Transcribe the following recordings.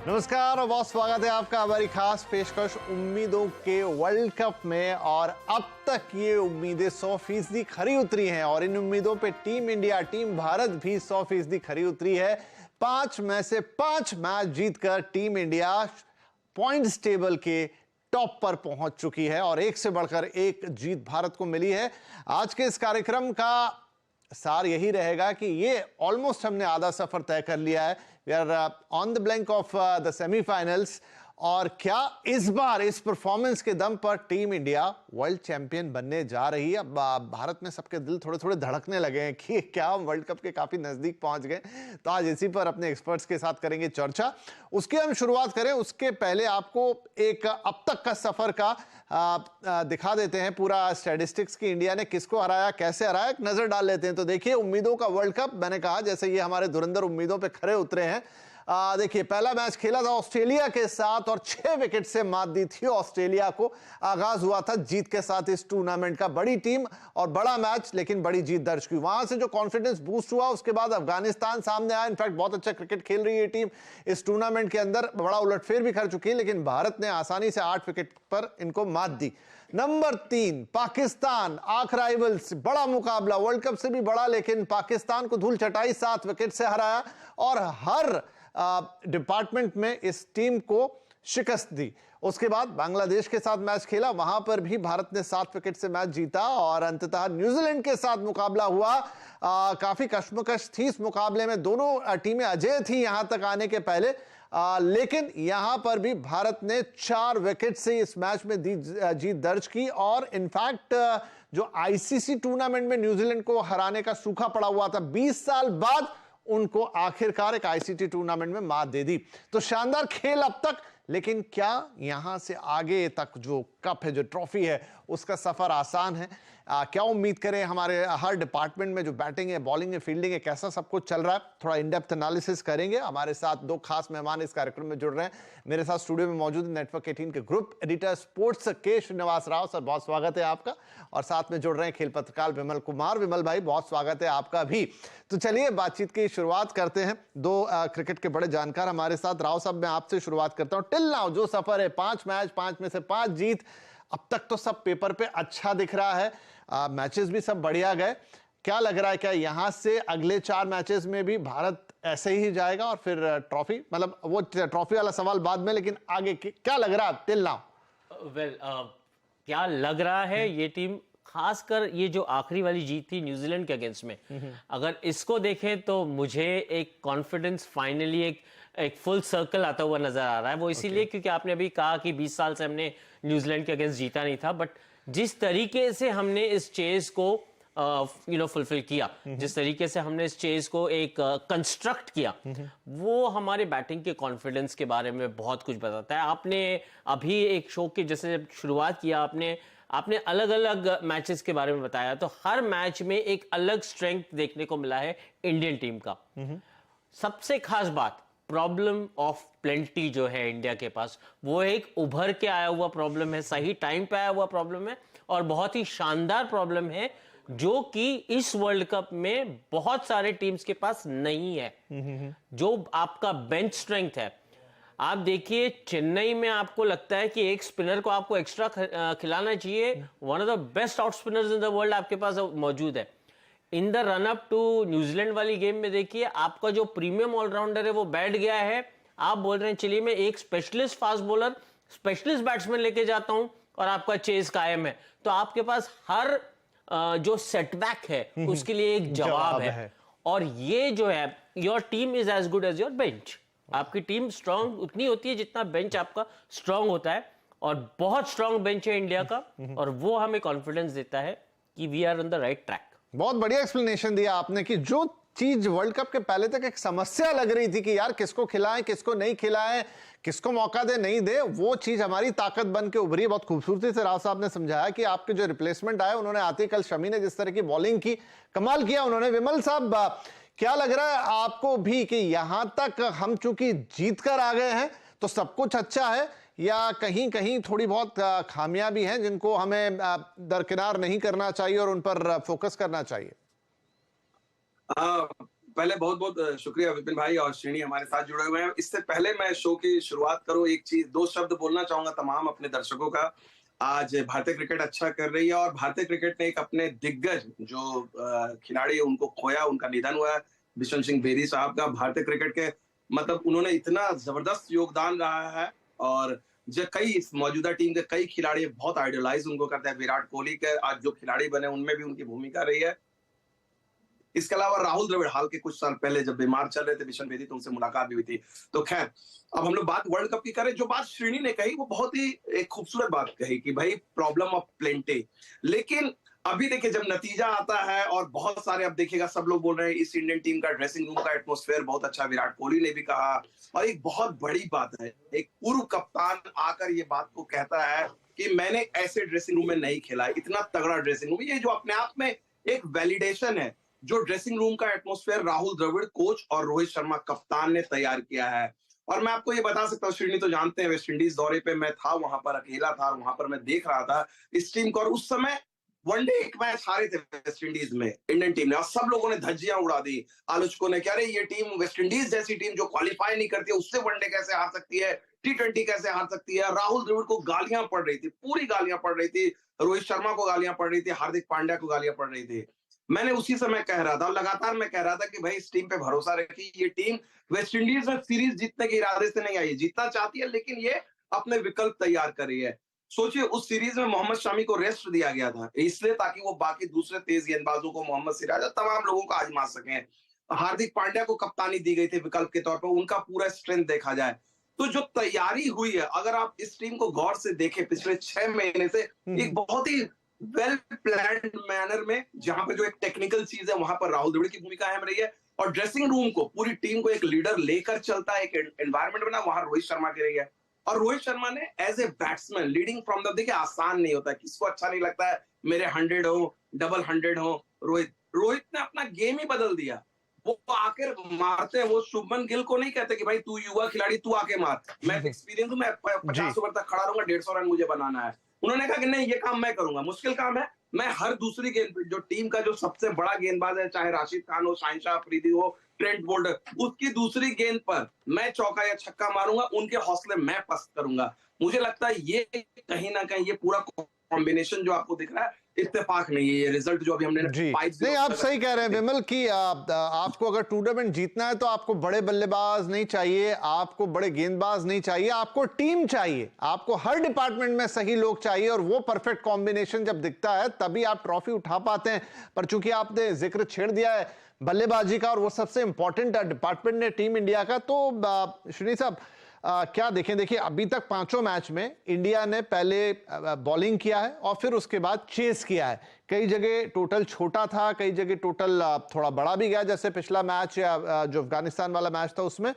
नमस्कार और बहुत स्वागत है आपका हमारी खास पेशकश उम्मीदों के वर्ल्ड कप में। और अब तक ये उम्मीदें 100% खरी उतरी हैं और इन उम्मीदों पे टीम इंडिया, टीम भारत भी 100% खरी उतरी है। 5 में से 5 मैच जीतकर टीम इंडिया पॉइंट्स टेबल के टॉप पर पहुंच चुकी है और एक से बढ़कर एक जीत भारत को मिली है। आज के इस कार्यक्रम का सार यही रहेगा कि ये ऑलमोस्ट हमने आधा सफर तय कर लिया है। We are on the blank of the semifinals. और क्या इस बार इस परफॉर्मेंस के दम पर टीम इंडिया वर्ल्ड चैंपियन बनने जा रही है? अब भारत में सबके दिल थोड़े थोड़े धड़कने लगे हैं कि क्या हम वर्ल्ड कप के काफी नजदीक पहुंच गए। तो आज इसी पर अपने एक्सपर्ट्स के साथ करेंगे चर्चा। उसकी हम शुरुआत करें उसके पहले आपको एक अब तक का सफर का दिखा देते हैं, पूरा स्टैटिस्टिक्स की इंडिया ने किसको हराया, कैसे हराया, एक नजर डाल लेते हैं। तो देखिए, उम्मीदों का वर्ल्ड कप, मैंने कहा जैसे ये हमारे धुरंधर उम्मीदों पे खरे उतरे हैं। देखिए, पहला मैच खेला था ऑस्ट्रेलिया के साथ और 6 विकेट से मात दी थी ऑस्ट्रेलिया को। आगाज हुआ था जीत के साथ इस टूर्नामेंट का। बड़ी टीम और बड़ा मैच, लेकिन बड़ी जीत दर्ज की। वहां से जो कॉन्फिडेंस बूस्ट हुआ, उसके बाद अफगानिस्तान सामने आया। इनफैक्ट बहुत अच्छा क्रिकेट खेल रही है टीम इस टूर्नामेंट के अंदर, बड़ा उलटफेर भी कर चुकी है, लेकिन भारत ने आसानी से 8 विकेट पर इनको मात दी। नंबर 3 पाकिस्तान, आर्च राइवल्स, बड़ा मुकाबला, वर्ल्ड कप से भी बड़ा, लेकिन पाकिस्तान को धूल चटाई 7 विकेट से हराया और हर डिपार्टमेंट में इस टीम को शिकस्त दी। उसके बाद बांग्लादेश के साथ मैच खेला, वहां पर भी भारत ने 7 विकेट से मैच जीता और अंततः न्यूजीलैंड के साथ मुकाबला हुआ। काफी कश्मकश थी इस मुकाबले में, दोनों टीमें अजेय थी यहां तक आने के पहले, लेकिन यहां पर भी भारत ने 4 विकेट से इस मैच में जीत दर्ज की। और इनफैक्ट जो आईसीसी टूर्नामेंट में न्यूजीलैंड को हराने का सूखा पड़ा हुआ था, 20 साल बाद उनको आखिरकार एक आईसीसी टूर्नामेंट में मात दे दी। तो शानदार खेल अब तक, लेकिन क्या यहां से आगे तक जो कप है, जो ट्रॉफी है, उसका सफर आसान है? क्या उम्मीद करें? हमारे हर डिपार्टमेंट में जो बैटिंग है, बॉलिंग है, फील्डिंग है, कैसा सब कुछ चल रहा है, थोड़ा इन डेप्थ एनालिसिस करेंगे। हमारे साथ 2 खास मेहमान इस कार्यक्रम में जुड़ रहे हैं। मेरे साथ स्टूडियो में मौजूद नेटवर्क 18 के ग्रुप एडिटर स्पोर्ट्स के श्रीनिवास राव सर, बहुत स्वागत है आपका। और साथ में जुड़ रहे हैं खेल पत्रकार विमल कुमार। विमल भाई, बहुत स्वागत है आपका भी। तो चलिए बातचीत की शुरुआत करते हैं। 2 क्रिकेट के बड़े जानकार हमारे साथ। राव साहब, मैं आपसे शुरुआत करता हूं। टिल नाउ जो सफर है, 5 मैच, 5 में से 5 जीत, अब तक तो सब पेपर पे अच्छा दिख रहा है, मैचेस भी सब बढ़िया गए। क्या लग रहा है, क्या यहां से अगले 4 मैचेस में भी भारत ऐसे ही जाएगा और फिर ट्रॉफी, मतलब वो ट्रॉफी वाला सवाल बाद में, लेकिन आगे क्या लग रहा है टिल नाउ? क्या लग रहा है, ये टीम, खासकर ये जो आखिरी वाली जीत थी न्यूजीलैंड के अगेंस्ट में, अगर इसको देखें तो मुझे एक कॉन्फिडेंस फाइनली एक फुल सर्कल आता हुआ नजर आ रहा है। वो इसीलिए क्योंकि आपने अभी कहा कि 20 साल से हमने न्यूजीलैंड के अगेंस्ट जीता नहीं था, बट जिस तरीके से हमने इस चेज को फुलफिल किया, जिस तरीके से हमने इस चेज को एक कंस्ट्रक्ट किया, वो हमारे बैटिंग के कॉन्फिडेंस के बारे में बहुत कुछ बताता है। आपने अभी एक शो के जैसे शुरुआत किया, आपने अलग अलग मैचेस के बारे में बताया, तो हर मैच में एक अलग स्ट्रेंथ देखने को मिला है इंडियन टीम का। सबसे खास बात, प्रॉब्लम ऑफ प्लेंटी जो है इंडिया के पास, वो एक उभर के आया हुआ प्रॉब्लम है, सही टाइम पे आया हुआ प्रॉब्लम है और बहुत ही शानदार प्रॉब्लम है, जो कि इस वर्ल्ड कप में बहुत सारे टीम्स के पास नहीं है। जो आपका बेंच स्ट्रेंथ है, आप देखिए चेन्नई में आपको लगता है कि एक स्पिनर को आपको एक्स्ट्रा खिलाना चाहिए, one of the best out spinners in the world आपके पास मौजूद है। In the run up to New Zealand वाली गेम में देखिए, आपका जो प्रीमियम ऑलराउंडर है वो बैठ गया है। आप बोल रहे हैं चलिए मैं एक specialist fast bowler, specialist batsman लेके जाता हूं और आपका चेज कायम है। तो आपके पास हर जो सेटबैक है उसके लिए एक जवाब है। और ये जो है, your team is as good as your bench. आपकी टीम स्ट्रांग उतनी होती है जितना बेंच आपका स्ट्रांग होता है, और बहुत स्ट्रांग बेंच है इंडिया का, और वो हमें कॉन्फिडेंस देता है कि we are on the right track. बहुत बढ़िया एक्सप्लेनेशन दिया आपने कि जो चीज वर्ल्ड कप के पहले तक एक समस्या लग रही थी कि यार किसको खिलाएं, किसको नहीं खिलाएं, किसको मौका दे नहीं दे, वो चीज हमारी ताकत बन के उभरी। बहुत खूबसूरती से राव साहब ने समझाया कि आपके जो रिप्लेसमेंट आए, उन्होंने आते कल शमी ने जिस तरह की बॉलिंग की, कमाल किया उन्होंने। विमल साहब, क्या लग रहा है आपको भी कि यहां तक हम चूंकि जीत कर आ गए हैं तो सब कुछ अच्छा है, या कहीं कहीं थोड़ी बहुत खामियां भी हैं जिनको हमें दरकिनार नहीं करना चाहिए और उन पर फोकस करना चाहिए? पहले बहुत बहुत शुक्रिया विपिन भाई और श्रेणी हमारे साथ जुड़े हुए हैं। इससे पहले मैं शो की शुरुआत करूं, एक चीज, दो शब्द बोलना चाहूंगा तमाम अपने दर्शकों का। आज भारतीय क्रिकेट अच्छा कर रही है और भारतीय क्रिकेट ने एक अपने दिग्गज जो खिलाड़ी है, उनको खोया, उनका निधन हुआ है, बिशन सिंह बेदी साहब का। भारतीय क्रिकेट के मतलब उन्होंने इतना जबरदस्त योगदान रहा है और जो कई इस मौजूदा टीम के कई खिलाड़ी बहुत आइडलाइज उनको करते हैं। विराट कोहली के आज जो खिलाड़ी बने उनमें भी उनकी भूमिका रही है। इसके अलावा राहुल द्रविड़ हाल के कुछ साल पहले जब बीमार चल रहे थे बिशन बेदी, तो उनसे मुलाकात भी हुई थी। तो खैर, अब हम लोग बात वर्ल्ड कप की करें। जो बात श्रीनी ने कही वो बहुत ही एक खूबसूरत बात कही कि भाई प्रॉब्लम ऑफ प्लेंटी। लेकिन अभी देखिए जब नतीजा आता है और बहुत सारे, अब देखिएगा सब लोग बोल रहे हैं इस इंडियन टीम का ड्रेसिंग रूम का एटमॉस्फेयर बहुत अच्छा, विराट कोहली ने भी कहा। और एक बहुत बड़ी बात है, एक पूर्व कप्तान आकर ये बात को कहता है कि मैंने ऐसे ड्रेसिंग रूम में नहीं खेला, इतना तगड़ा ड्रेसिंग रूम। ये जो अपने आप में एक वैलिडेशन है, जो ड्रेसिंग रूम का एटमॉस्फेयर राहुल द्रविड़ कोच और रोहित शर्मा कप्तान ने तैयार किया है। और मैं आपको ये बता सकता हूँ, श्रीनी तो जानते हैं वेस्ट इंडीज दौरे पे मैं था, वहां पर अकेला था, वहां पर मैं देख रहा था इस टीम को। और उस समय वनडे एक मैच हारे थे वेस्ट इंडीज में इंडियन टीम ने, और सब लोगों ने धज्जियां उड़ा दी। आलोचकों ने, कह रहे ये टीम, वेस्ट इंडीज जैसी टीम जो क्वालिफाई नहीं करती है, उससे वनडे कैसे हार सकती है, T20 कैसे हार सकती है। राहुल द्रविड़ को गालियां पड़ रही थी, पूरी गालियां पड़ रही थी, रोहित शर्मा को गालियां पड़ रही थी, हार्दिक पांड्या को गालियां पड़ रही थी। मैंने उसी समय कह रहा था, लगातार मैं कह रहा था कि भाई इस टीम पे भरोसा रखिए। ये टीम वेस्ट इंडीज में सीरीज जीतने के इरादे से नहीं आई, जीतना चाहती है, लेकिन ये अपने विकल्प तैयार कर रही है। सोचिए उस सीरीज में मोहम्मद शमी को रेस्ट दिया गया था, इसलिए ताकि वो बाकी दूसरे तेज गेंदबाजों को, मोहम्मद सिराज, तमाम लोगों को आजमा सकें। हार्दिक पांड्या को कप्तानी दी गई थी विकल्प के तौर पर, उनका पूरा स्ट्रेंथ देखा जाए तो जो तैयारी हुई है, अगर आप इस टीम को गौर से देखें पिछले 6 महीने से, एक बहुत ही वेल प्लान्ड मैनर में, जहां पे जो एक टेक्निकल चीज है वहां पर राहुल द्रविड़ की भूमिका अहम रही है, और ड्रेसिंग रूम को, पूरी टीम को एक लीडर लेकर चलता है, एक एनवायरनमेंट बना, वहां रोहित शर्मा की रही है। और रोहित शर्मा ने as a batsman leading from the, देखिए आसान नहीं होता, किसको अच्छा नहीं लगता है मेरे 100 हो, डबल 100 हो। रोहित ने अपना गेम ही बदल दिया। वो आकर मारते हैं, वो शुभमन गिल को नहीं कहते कि भाई तू युवा खिलाड़ी, तू आके मार, मैं एक्सपीरियंस हूं, मैं 50 ओवर तक खड़ा रहूंगा, 150 रन मुझे बनाना है। उन्होंने कहा कि नहीं, ये काम मैं करूंगा, मुश्किल काम है, मैं हर दूसरी गेंद पे, जो टीम का जो सबसे बड़ा गेंदबाज है, चाहे राशिद खान हो, शाहिन शाह अफरीदी हो, ट्रेंट बोल्ट, उसकी दूसरी गेंद पर मैं चौका या छक्का मारूंगा, उनके हौसले मैं पस्त करूंगा। मुझे लगता है ये कहीं ना कहीं ये पूरा कॉम्बिनेशन जो आपको दिख रहा है, इत्तेफाक नहीं है ये रिजल्ट जो अभी हमने जी नहीं, आप सही कह रहे हैं विमल कि आपको अगर टूर्नामेंट जीतना है तो आपको बड़े बल्लेबाज नहीं चाहिए, आपको बड़े गेंदबाज नहीं चाहिए, आपको टीम चाहिए, आपको हर डिपार्टमेंट में सही लोग चाहिए, और वो परफेक्ट कॉम्बिनेशन जब दिखता है तभी आप ट्रॉफी उठा पाते हैं। पर चूंकि आपने जिक्र छेड़ दिया है बल्लेबाजी का, और वो सबसे इंपॉर्टेंट डिपार्टमेंट है टीम इंडिया का, तो श्री साहब क्या देखें, देखिए अभी तक 5 मैच में इंडिया ने पहले बॉलिंग किया है और फिर उसके बाद चेस किया है। कई जगह टोटल छोटा था, कई जगह टोटल थोड़ा बड़ा भी गया, जैसे पिछला मैच या जो अफगानिस्तान वाला मैच था उसमें।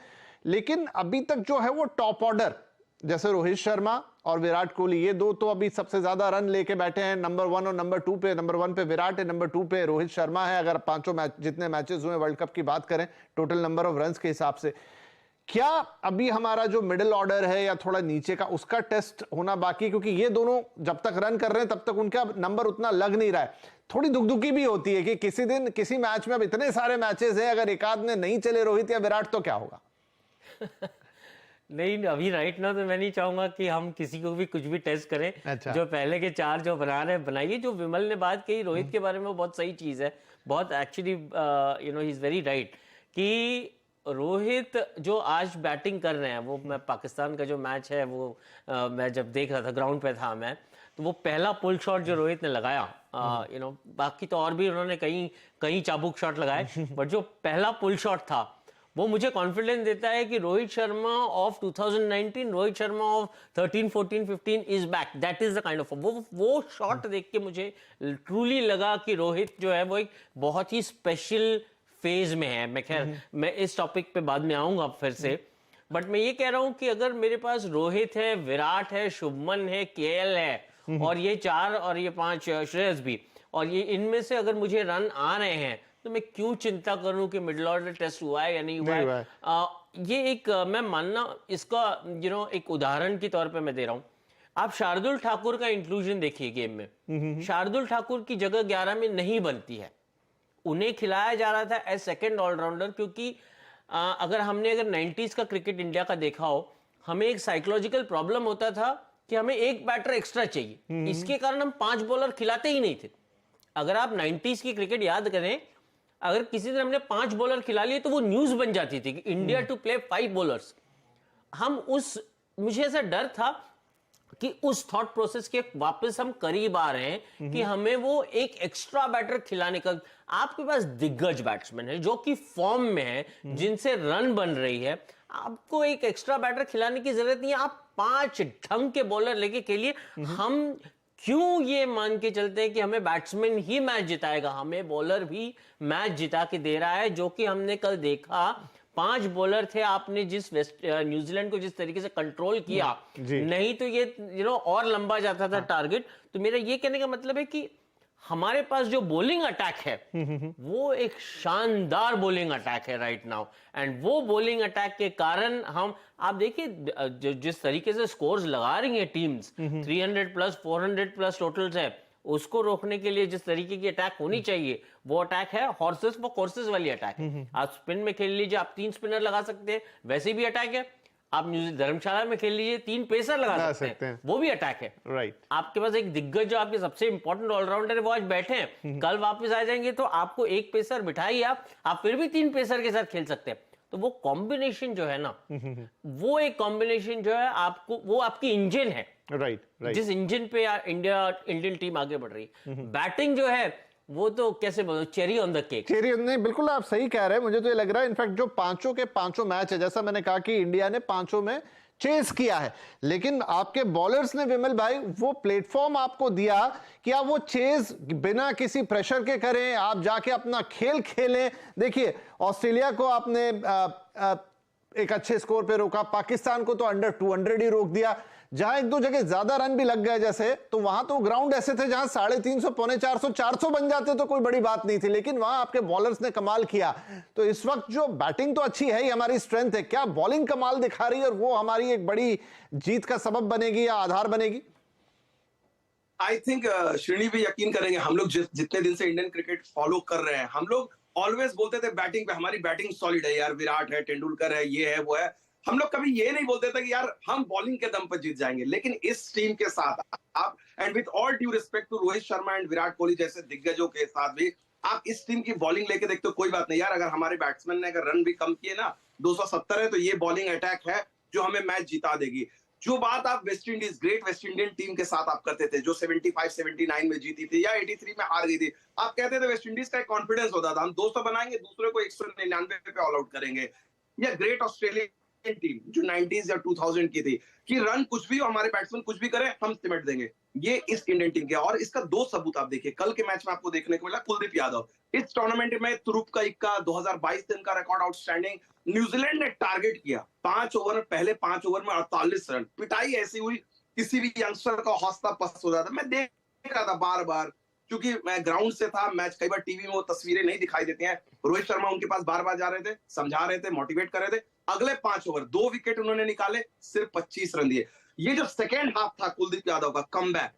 लेकिन अभी तक जो है वो टॉप ऑर्डर, जैसे रोहित शर्मा और विराट कोहली, ये दो तो अभी सबसे ज्यादा रन लेके बैठे हैं, नंबर 1 और नंबर 2 पे। नंबर 1 पे विराट है, नंबर 2 पे रोहित शर्मा है, अगर 5 मैच जितने मैचेस हुए वर्ल्ड कप की बात करें टोटल नंबर ऑफ रन्स के हिसाब से। क्या अभी हमारा जो मिडिल ऑर्डर है या थोड़ा नीचे का, उसका टेस्ट होना बाकी, क्योंकि ये दोनों जब तक रन कर रहे हैं तब तक उनका नंबर उतना लग नहीं रहा है। थोड़ी दुखदुखी भी होती है कि किसी दिन किसी मैच में, अब इतने सारे मैचेस हैं, अगर एक आध में नहीं चले रोहित या विराट तो क्या होगा? नहीं, अभी राइट ना तो मैं नहीं चाहूंगा कि हम किसी को भी कुछ भी टेस्ट करें। अच्छा। जो पहले के 4 जो बना रहे हैं बनाइए। जो विमल ने बात कही रोहित के बारे में, वो बहुत सही चीज है, बहुत actually he is very right कि रोहित जो आज बैटिंग कर रहे हैं, वो मैं पाकिस्तान का जो मैच है वो मैं जब देख रहा था, ग्राउंड पे था मैं, तो वो पहला पुल शॉट जो रोहित ने लगाया, बाकी तो और भी उन्होंने कई चाबुक शॉट लगाए, बट जो पहला पुल शॉट था वो मुझे कॉन्फिडेंस देता है कि Rohit Sharma of 2019, Rohit Sharma of 13, 14, 15 is back. That is the kind of वो शॉट देख के मुझे ट्रूली लगा कि रोहित जो है वो एक बहुत ही स्पेशल फेज में है। मैं खैर मैं इस टॉपिक पे बाद में आऊंगा फिर से, बट मैं ये कह रहा हूं कि अगर मेरे पास रोहित है, विराट है, शुभमन है, केएल है, और ये 4 और ये 5 श्रेयस भी, और ये इनमें से अगर मुझे रन आ रहे हैं तो मैं क्यों चिंता करूं कि मिडिल ऑर्डर टेस्ट हुआ है या नहीं हुआ है। ये एक मैं मानना इसका एक उदाहरण के तौर पे मैं दे रहा हूं। आप शार्दुल ठाकुर का इंक्लूजन देखिए गेम में। शार्दुल ठाकुर की जगह 11 में नहीं बनती है, उन्हें खिलाया जा रहा था एज सेकंड ऑलराउंडर, क्योंकि अगर 90s का क्रिकेट इंडिया का देखा हो, हमें एक साइकोलॉजिकल प्रॉब्लम होता था कि हमें एक बैटर एक्स्ट्रा चाहिए, इसके कारण हम 5 बॉलर खिलाते ही नहीं थे। अगर आप 90s की क्रिकेट याद करें, अगर किसी दिन हमने 5 बॉलर खिला लिए तो वो न्यूज बन जाती थी कि इंडिया टू प्ले 5 बॉलर्स। मुझे ऐसा डर था कि उस थॉट प्रोसेस के वापस हम करीब आ रहे हैं कि हमें वो एक एक्स्ट्रा बैटर खिलाने का। आपके पास दिग्गज बैट्समैन है जो कि फॉर्म में है, जिनसे रन बन रही है, आपको एक एक्स्ट्रा बैटर खिलाने की जरूरत नहीं है। आप 5 ढंग के बॉलर लेके खेलिए। हम क्यों ये मान के चलते हैं कि हमें बैट्समैन ही मैच जिताएगा? हमें बॉलर भी मैच जिता के दे रहा है, जो कि हमने कल देखा। 5 बॉलर थे, आपने जिस न्यूजीलैंड को जिस तरीके से कंट्रोल किया, नहीं तो ये और लंबा जाता था टारगेट। तो मेरा ये कहने का मतलब है कि हमारे पास जो बॉलिंग अटैक है वो एक शानदार बॉलिंग अटैक है राइट नाउ, एंड वो बॉलिंग अटैक के कारण आप देखिए जिस तरीके से स्कोर्स लगा रही हैं टीम्स, 300 प्लस 400 प्लस टोटल्स है, उसको रोकने के लिए जिस तरीके की अटैक होनी चाहिए वो अटैक है। हॉर्सेस फॉर कोर्सेस वाली अटैक है। आप स्पिन में खेल लीजिए, आप 3 स्पिनर लगा सकते हैं, वैसे भी अटैक है। आप धर्मशाला में खेल लीजिए, 3 पेसर लगा सकते हैं, वो भी अटैक है। राइट। आपके पास एक दिग्गज जो आपके सबसे इंपॉर्टेंट ऑलराउंडर है वो आज बैठे हैं, कल वापस आ जाएंगे तो आपको एक पेसर बिठाइए, आप फिर भी 3 पेसर के साथ खेल सकते हैं। तो वो कॉम्बिनेशन जो है ना, वो एक कॉम्बिनेशन जो है आपको, वो आपकी इंजन है। राइट। जिस इंजन पे इंडियन टीम आगे बढ़ रही है। बैटिंग जो है वो तो कैसे बोलो, cherry on the cake. Cherry नहीं, बिल्कुल आप सही कह रहे हैं। मुझे तो ये लग रहा है इनफैक्ट जो 5 के 5 मैच है, जैसा मैंने कहा कि इंडिया ने 5 में चेस किया है, लेकिन आपके बॉलर्स ने विमल भाई वो प्लेटफॉर्म आपको दिया कि आप वो चेस बिना किसी प्रेशर के करें, आप जाके अपना खेल खेलें। देखिए ऑस्ट्रेलिया को आपने एक अच्छे स्कोर पे रोका, पाकिस्तान को तो अंडर 200 ही रोक दिया। जहां 1-2 जगह ज्यादा रन भी लग गए जैसे, तो वहां तो ग्राउंड ऐसे थे जहां 350, पौने 400 बन जाते तो कोई बड़ी बात नहीं थी, लेकिन वहां आपके बॉलर्स ने कमाल किया। तो इस वक्त जो बैटिंग तो अच्छी है ही, हमारी स्ट्रेंथ है, क्या बॉलिंग कमाल दिखा रही है और वो हमारी एक बड़ी जीत का सबब बनेगी या आधार बनेगी? आई थिंक श्रेणी भी यकीन करेंगे। हम लोग जितने दिन से इंडियन क्रिकेट फॉलो कर रहे हैं, हम लोग ऑलवेज बोलते थे बैटिंग पे हमारी बैटिंग सॉलिड है यार, विराट है, तेंदुलकर है, ये है वो है। हम लोग कभी ये नहीं बोलते थे कि यार हम बॉलिंग के दम पर जीत जाएंगे। लेकिन इस टीम के साथ आप, and with all due respect to Rohit Sharma and Virat Kohli जैसे दिग्गजों के साथ भी, आप इस टीम की बॉलिंग लेके देखते हो, कोई बात नहीं यार, अगर हमारे बैट्समैन ने अगर रन भी कम किए ना, 270 है, तो ये बॉलिंग अटैक है जो हमें मैच जिता देगी। जो बात आप West Indies, great West Indian team के साथ आप करते थे, जो 75-79 में जीती थी या 83 में हार गई थी, आप कहते थे वेस्ट इंडीज का एक कॉन्फिडेंस होता था, हम 200 बनाएंगे, दूसरे को 199 पे ऑल आउट करेंगे। या ग्रेट ऑस्ट्रेलिया टीम जो 90s या 2000 की थी कि रन कुछ भी हो, हमारे बैट्समैन कुछ भी करें, हम सिमट देंगे। ये इस इंडियन टीम के, और इसका 2 सबूत आप देखिए कल के मैच में आपको देखने को मिला। कुलदीप यादव इस टूर्नामेंट में तुरुप का इक्का, 2022 दिन का रिकॉर्ड आउटस्टैंडिंग। न्यूजीलैंड ने टारगेट किया 5 ओवर, पहले 5 ओवर में 48 रन, पिटाई ऐसी हुई किसी भी यंगस्टर का हौसला पस्त हो जाता। मैं देख रहा था बार बार, क्योंकि मैं ग्राउंड से था मैच, कई बार टीवी में वो तस्वीरें नहीं दिखाई देती हैं। रोहित शर्मा उनके पास बार बार जा रहे थे, समझा रहे थे, मोटिवेट कर रहे थे। अगले 5 ओवर 2 विकेट उन्होंने निकाले, सिर्फ 25 रन दिए। ये जो सेकेंड हाफ था कुलदीप यादव का कमबैक,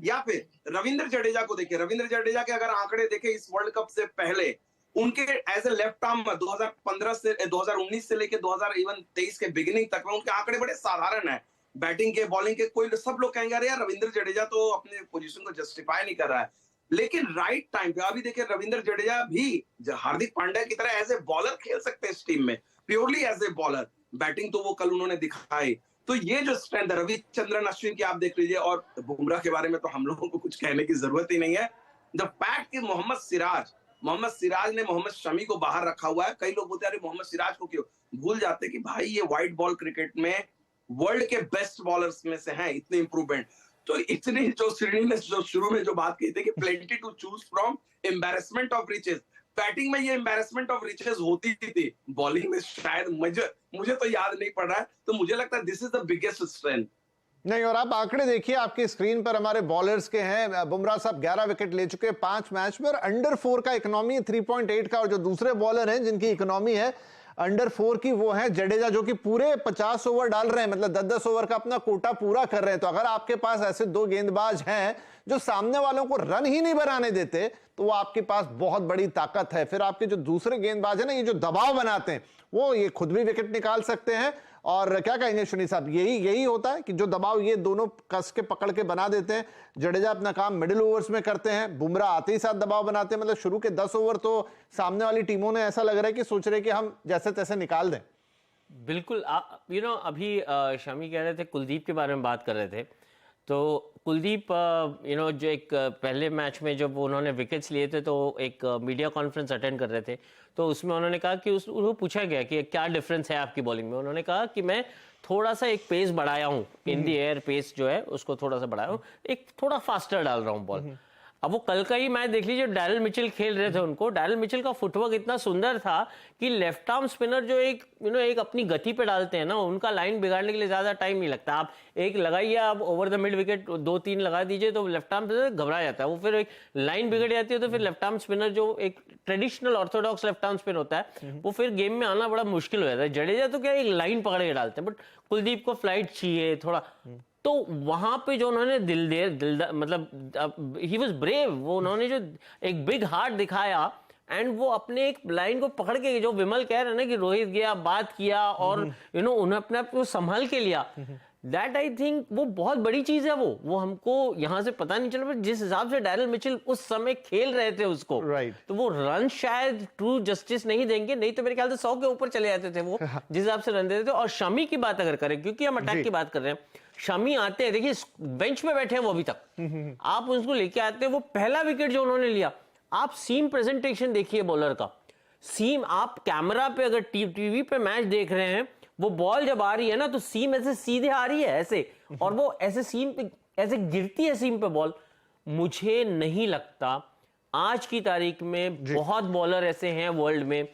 या फिर रविंद्र जडेजा को देखिए, रविंद्र जडेजा के अगर आंकड़े देखें इस वर्ल्ड कप से पहले, उनके एज ए लेफ्ट आर्म 2019 से लेकर 2023 के बिगिनिंग तक में उनके आंकड़े बड़े साधारण है। बैटिंग के, बॉलिंग के, कोई सब लोग कहेंगे अरे यार रविंद्र जडेजा तो अपने पोजीशन को जस्टिफाई नहीं कर रहा है। लेकिन राइट टाइम पे अभी देखिए रविंद्र जडेजा भी हार्दिक पांड्या की तरह एज ए बॉलर खेल सकते हैं इस टीम में, purely as a bowler. Batting तो वो कल उन्होंने दिखाई। तो ये जो स्ट्रेंथ है, रविचंद्रन अश्विन की आप देख लीजिए, और बुमराह के बारे में तो हम लोगों को कुछ कहने की जरूरत ही नहीं है। द फैक्ट कि मोहम्मद सिराज ने मोहम्मद शमी को बाहर रखा हुआ है। कई लोग बोलते हैं अरे मोहम्मद सिराज को क्यों, भूल जाते हैं कि भाई ये व्हाइट बॉल क्रिकेट में वर्ल्ड के बेस्ट बॉलर्स में से हैं, इतने इंप्रूवमेंट। तो इतनी जो श्रेणी ने जो शुरू में जो बात की थी कि plenty to choose from, embarrassment of riches, batting में ये एम्बैरेसमेंट ऑफ रिचेस होती थी, बॉलिंग में शायद मुझे तो याद नहीं पड़ रहा है। तो मुझे लगता है this is the biggest strength. नहीं, और आप आंकड़े देखिए आपकी स्क्रीन पर, हमारे बॉलर्स के हैं। बुमराह साहब 11 विकेट ले चुके 5 मैच में, और अंडर 4 का इकोनॉमी 3.8 का, और जो दूसरे बॉलर हैं जिनकी इकोनॉमी है अंडर 4 की वो है जडेजा, जो कि पूरे 50 ओवर डाल रहे हैं, मतलब 10-10 ओवर का अपना कोटा पूरा कर रहे हैं। तो अगर आपके पास ऐसे दो गेंदबाज हैं जो सामने वालों को रन ही नहीं बनाने देते, तो वो आपके पास बहुत बड़ी ताकत है। फिर आपके जो दूसरे गेंदबाज है ना, ये जो दबाव बनाते हैं, वो ये खुद भी विकेट निकाल सकते हैं। और क्या कहेंगे सुनील साहब, यही होता है कि जो दबाव ये दोनों कस के पकड़ के बना देते हैं। जडेजा अपना काम मिडिल ओवर्स में करते हैं, बुमराह आते ही साथ दबाव बनाते हैं। मतलब शुरू के 10 ओवर तो सामने वाली टीमों ने ऐसा लग रहा है कि सोच रहे कि हम जैसे तैसे निकाल दें। बिल्कुल। अभी शमी कह रहे थे, कुलदीप के बारे में बात कर रहे थे। तो कुलदीप जो एक पहले मैच में जब उन्होंने विकेट्स लिए थे, तो एक मीडिया कॉन्फ्रेंस अटेंड कर रहे थे, तो उसमें उन्होंने कहा कि उनको पूछा गया कि क्या डिफरेंस है आपकी बॉलिंग में। उन्होंने कहा कि मैं थोड़ा सा एक पेस बढ़ाया हूँ, इन दी एयर पेस जो है उसको थोड़ा सा बढ़ाया हूँ, एक थोड़ा फास्टर डाल रहा हूँ बॉल। अब वो कल का ही मैच देख लीजिए, डैरिल मिचेल खेल रहे थे उनको, डैरिल मिचेल का फुटवर्क इतना सुंदर था कि लेफ्ट आर्म स्पिनर जो एक अपनी गति पे डालते हैं ना, उनका लाइन बिगाड़ने के लिए ज्यादा टाइम नहीं लगता। आप एक लगाइए, आप ओवर द मिड विकेट 2-3 लगा दीजिए, तो लेफ्ट आर्म स्पिनर घबरा जाता है, वो फिर एक लाइन बिगड़ जाती है। तो फिर लेफ्ट आर्म स्पिनर जो एक traditional Orthodox left arm spin होता है, वो फिर गेम में आना बड़ा मुश्किल हो जाता है। जडेजा तो क्या एक लाइन पकड़ के डालते हैं, बट कुलदीप को फ्लाइट चाहिए थोड़ा। तो वहां पे जो उन्होंने मतलब ही वाज ब्रेव, वो उन्होंने जो एक बिग हार्ट दिखाया, एंड वो अपने एक लाइन को पकड़ के, जो विमल कह रहे हैं ना कि रोहित गया, बात किया, और उन्हें अपने आप को संभाल के लिया। दैट आई थिंक वो बहुत बड़ी चीज है। वो हमको यहाँ से पता नहीं चला, पर जिस हिसाब से डैरिल मिचेल उस समय खेल रहे थे उसको, तो वो रन शायद ट्रू जस्टिस नहीं देंगे, नहीं तो मेरे ख्याल से 100 के ऊपर चले जाते थे वो, जिस हिसाब से रन देते थे। और शमी की बात अगर करें, क्योंकि हम अटैक की बात कर रहे हैं, शमी आते हैं, देखिए बेंच पे बैठे हैं वो अभी तक, आप उसको लेके आते हैं, वो पहला विकेट जो उन्होंने लिया, आप सीम प्रेजेंटेशन देखिए बॉलर का, सीम, आप कैमरा पे अगर टीवी पे मैच देख रहे हैं, वो बॉल जब आ रही है ना, तो सीम ऐसे सीधे आ रही है ऐसे, और वो ऐसे सीम पे ऐसे गिरती है सीम पे बॉल। मुझे नहीं लगता आज की तारीख में बहुत बॉलर ऐसे हैं वर्ल्ड में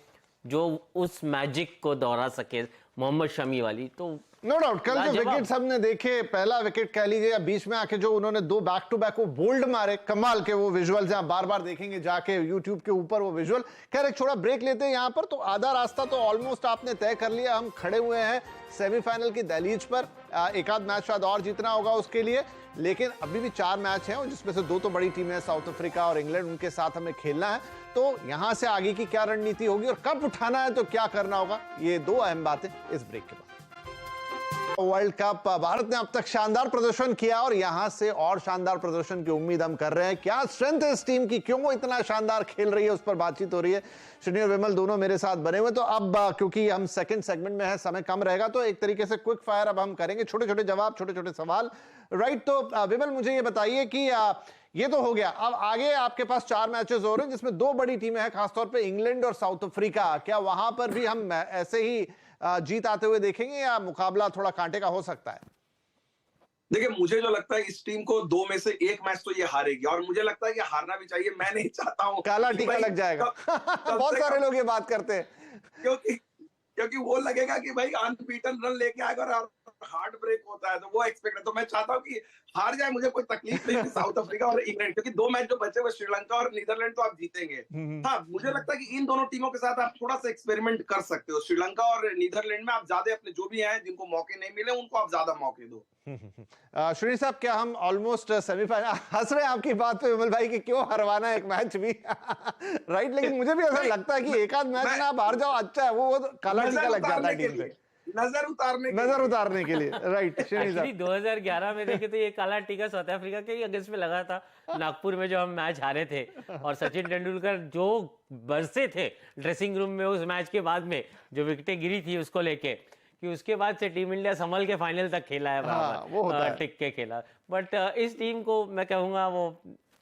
जो उस मैजिक को दोहरा सके, मोहम्मद शमी वाली। तो नो डाउट, कल जो विकेट सबने देखे, पहला विकेट कह लीजिए, या बीच में आके जो उन्होंने 2 बैक टू बैक वो बोल्ड मारे, कमाल के वो विजुअल्स आप बार बार देखेंगे जाके यूट्यूब के ऊपर वो विजुअल। खैर एक छोटा ब्रेक लेते हैं यहाँ पर। तो आधा रास्ता तो ऑलमोस्ट आपने तय कर लिया, हम खड़े हुए हैं सेमीफाइनल की दहलीज पर। एक आध मैच शायद और जीतना होगा उसके लिए, लेकिन अभी भी 4 मैच हैं, जिसमें से 2 तो बड़ी टीमें हैं, साउथ अफ्रीका और इंग्लैंड, उनके साथ हमें खेलना है। तो यहां से आगे की क्या रणनीति होगी और कब उठाना है तो क्या करना होगा, ये 2 अहम बातें इस ब्रेक के बाद। वर्ल्ड कप भारत ने अब तक शानदार प्रदर्शन किया और यहां से और शानदार प्रदर्शन की उम्मीद हम कर रहे हैं। क्या स्ट्रेंथ है इस टीम की, क्यों वो इतना शानदार खेल रही है, उस पर बातचीत हो रही है। श्रीनी और विमल दोनों मेरे साथ बने हुए। तो अब क्योंकि हम सेकंड सेगमेंट में है, समय कम रहेगा, तो एक तरीके से क्विक फायर अब हम करेंगे, छोटे छोटे जवाब, छोटे छोटे सवाल। राइट, तो विमल मुझे ये बताइए कि ये तो हो गया, अब आगे आपके पास 4 मैचेस हो रहे हैं जिसमें 2 बड़ी टीमें हैं, खासतौर पे इंग्लैंड और साउथ अफ्रीका। क्या वहां पर भी हम ऐसे ही जीत आते हुए देखेंगे या मुकाबला थोड़ा कांटे का हो सकता है? देखिए, मुझे जो लगता है इस टीम को 2 में से 1 मैच तो ये हारेगी, और मुझे लगता है कि हारना भी चाहिए। मैं नहीं चाहता हूं काला टीका लग जाएगा। बहुत सारे लोग ये बात करते हैं, क्योंकि वो लगेगा कि भाई अनबीटन रन लेके आएगा और हार्ट ब्रेक होता है, तो वो एक्सपेक्ट है। तो मैं चाहता हूं कि हार जाए, मुझे कोई तकलीफ नहीं है साउथ अफ्रीका और इंग्लैंड, क्योंकि 2 मैच जो बचे हुए श्रीलंका और नीदरलैंड तो आप जीतेंगे। हाँ, मुझे लगता है कि इन दोनों टीमों के साथ आप थोड़ा सा एक्सपेरिमेंट कर सकते हो। श्रीलंका और नीदरलैंड में आप ज्यादा अपने जो भी हैं जिनको मौके नहीं मिले, उनको आप ज्यादा मौके दो। श्री साहब, क्या हम ऑलमोस्ट सेमीफाइनल, हंस रहे हैं आपकी बात पे विमल भाई कि क्यों हरवाना एक मैच भी राइट, लेकिन मुझे भी ऐसा लगता है कि एक आध मैच ना आप हार जाओ, अच्छा है, वो काला टीका लग जाता है टीम पे, नजर उतारने के लिए। राइट, एक्चुअली 2011 में देखे तो ये काला टीका साउथ अफ्रीका के अगेंस्ट में लगा था, नागपुर में जो हम मैच हारे थे, और सचिन तेंदुलकर जो बरसे थे ड्रेसिंग रूम में उस मैच के बाद में, जो विकेटें गिरी थी उसको लेके, कि उसके बाद से टीम इंडिया संभल के फाइनल तक खेला है, बराबर टिक के खेला। बट इस टीम को मैं कहूंगा वो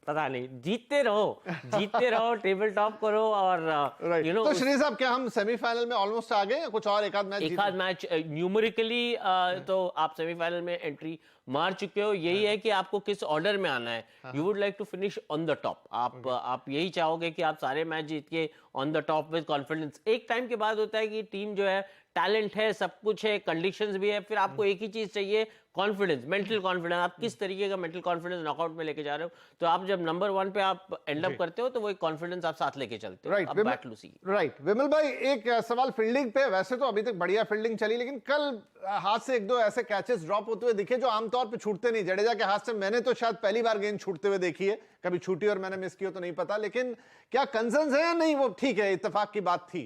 पता नहीं, जीतते रहो, टेबल टॉप करो, और तो श्री साहब, क्या हम सेमीफाइनल में ऑलमोस्ट आ गए, कुछ और एक आध मैच न्यूमेरिकली तो आप सेमीफाइनल में एंट्री मार चुके हो। यही है कि आपको किस ऑर्डर में आना है। You would like to finish on the top, आप यही चाहोगे कि आप सारे मैच जीत के on the top with confidence. एक टाइम के बाद होता है कि टीम जो है टैलेंट है, सब कुछ है, कंडीशंस भी है, फिर आपको एक ही चीज चाहिए, कॉन्फिडेंस, मेंटल कॉन्फिडेंस। आप किस तरीके का मेंटल कॉन्फिडेंस नॉकआउट में लेके जा रहे हो, तो आप जब नंबर 1 पे आप एंड अप करते हो तो वो एक कॉन्फिडेंस आप साथ लेके चलते हो। अब बैट लूसी। राइट विमल भाई, एक सवाल फील्डिंग पे। वैसे तो अभी तक बढ़िया फील्डिंग चली, लेकिन कल हाथ से एक दो ऐसे कैचेस ड्रॉप होते हुए दिखे जो आमतौर पे छूटते नहीं। जडेजा के हाथ से मैंने तो शायद पहली बार गेंद छूटते हुए देखी है, कभी छूटी और मैंने मिस की हो तो नहीं पता, लेकिन क्या कंसर्न्स है या नहीं? वो ठीक है, इत्तेफाक की बात थी।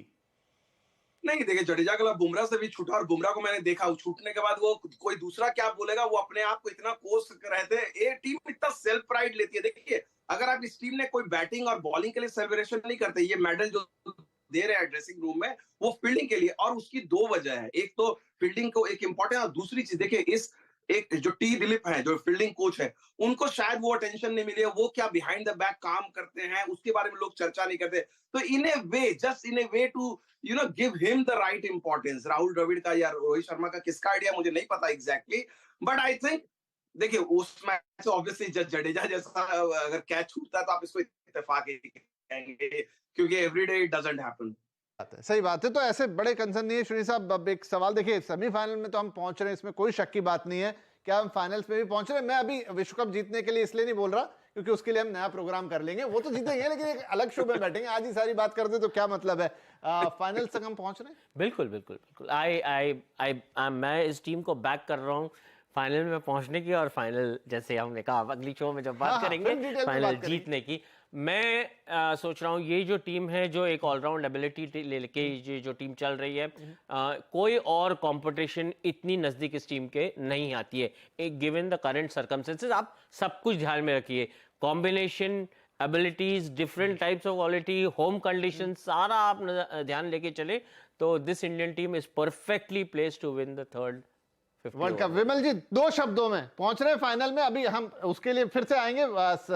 नहीं देखिए, जडेजा का बुमराह से भी छूटा, और बुमराह को मैंने देखा छूटने के बाद वो कोई दूसरा क्या बोलेगा, वो अपने आप को इतना कोस रहते हैं। ये टीम इतना सेल्फ प्राइड लेती है। देखिए, अगर आप इस टीम ने कोई बैटिंग और बॉलिंग के लिए सेलिब्रेशन नहीं करते, ये मेडल जो दे रहे हैं ड्रेसिंग रूम में, वो फील्डिंग के लिए। और उसकी दो वजह है, एक तो फील्डिंग को एक इंपॉर्टेंट, और दूसरी चीज देखिए, इस एक जो टी दिलीप है, जो फील्डिंग कोच है, उनको शायद वो अटेंशन नहीं मिली है। वो क्या बिहाइंड द बैक काम करते हैं, उसके बारे में लोग चर्चा नहीं करते। तो in a way, just in a way to give him the right importance. Rahul Dravid का या रोहित शर्मा का किसका आइडिया मुझे नहीं पता एग्जैक्टली, बट आई थिंक देखिए उस मैच से ऑब्वियसली जडेजा जैसा अगर कैच छूटता है तो आप इसको इत्तेफाक ही कहेंगे, क्योंकि एवरीडे इट डजंट हैपन। सही बात है। तो ऐसे बड़े कंसर्न नहीं है श्री साहब। अब एक सवाल देखिए, सेमीफाइनल में तो हम पहुंच रहे हैं, इसमें कोई शक की बात नहीं है। क्या हम फाइनल्स में भी पहुंच रहे हैं? मैं अभी विश्व कप जीतने के लिए इसलिए नहीं बोल रहा क्योंकि उसके लिए हम नया प्रोग्राम कर लेंगे, वो तो जीतेंगे, लेकिन एक अलग शो में बैठेंगे। आज ही सारी बात कर दे तो क्या मतलब है? फाइनल्स तक हम पहुंच रहे हैं। बिल्कुल बिल्कुल बिल्कुल। मैं इस टीम को बैक कर रहा हूँ फाइनल में पहुंचने की, और फाइनल जैसे हमने कहा अगली शो में जब बात करेंगे फाइनल जीतने की। मैं सोच रहा हूँ ये जो टीम है, जो एक ऑलराउंड एबिलिटी लेके ये जो टीम चल रही है, कोई और कंपटीशन इतनी नजदीक इस टीम के नहीं आती है। एक गिवन द करंट सर्कमस्टेंसेस, आप सब कुछ ध्यान में रखिए, combination, abilities, different types of quality, home condition, सारा आप ध्यान लेके चले तो this Indian team is perfectly placed to win the third world cup. Vimal ji, दो शब्दों में पहुंच रहे हैं फाइनल में। अभी हम उसके लिए फिर से आएंगे।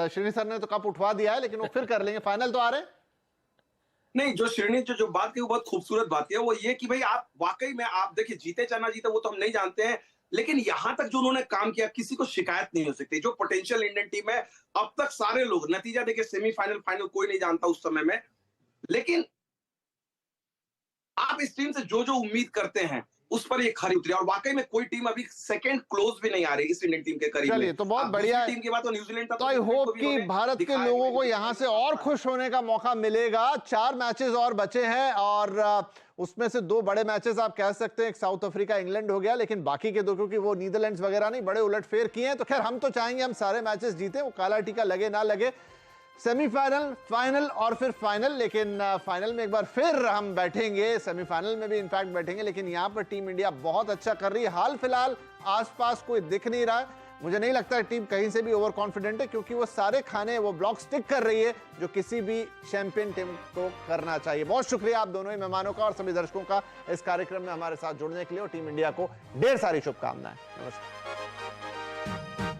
श्रीनी सर ने तो कप उठवा दिया है, लेकिन वो फिर कर लेंगे। फाइनल तो आ रहे हैं। नहीं, जो श्रेणी जो बात की वो बहुत खूबसूरत बात है, वो ये कि भाई आप वाकई में, आप देखिए, जीते चाहे ना जीते वो तो हम नहीं जानते हैं, लेकिन यहां तक जो उन्होंने काम किया, किसी को शिकायत नहीं हो सकती। जो पोटेंशियल इंडियन टीम है, अब तक सारे लोग, नतीजा देखिए, सेमीफाइनल फाइनल कोई नहीं जानता उस समय में, लेकिन आप इस टीम से जो जो उम्मीद करते हैं उस पर ये खरी उतरी, और वाकई में कोई टीम अभी सेकंड क्लोज भी नहीं आ रही इस इंडियन टीम के करीब। चलिए, तो बहुत बढ़िया टीम की बात तो न्यूजीलैंड था, तो आई होप कि भारत के लोगों को यहां से और खुश होने का मौका मिलेगा। 4 मैचेस और बचे हैं, और उसमें से 2 बड़े मैचेस आप कह सकते हैं, एक साउथ अफ्रीका इंग्लैंड हो गया, लेकिन बाकी के 2, क्योंकि वो नीदरलैंड्स वगैरह नहीं, बड़े उलटफेर किए हैं। तो खैर, हम तो चाहेंगे हम सारे मैचेस जीते, वो काला टीका लगे ना लगे। सेमीफाइनल, फाइनल और फिर फाइनल, लेकिन फाइनल में एक बार फिर हम बैठेंगे, सेमीफाइनल में भी इनफैक्ट बैठेंगे। लेकिन यहां पर टीम इंडिया बहुत अच्छा कर रही है। हाल फिलहाल आसपास कोई दिख नहीं रहा है। मुझे नहीं लगता है टीम कहीं से भी ओवर कॉन्फिडेंट है, क्योंकि वो सारे खाने, वो ब्लॉक स्टिक कर रही है जो किसी भी चैंपियन टीम को करना चाहिए। बहुत शुक्रिया आप दोनों ही मेहमानों का और सभी दर्शकों का इस कार्यक्रम में हमारे साथ जुड़ने के लिए, और टीम इंडिया को ढेर सारी शुभकामनाएं। नमस्कार।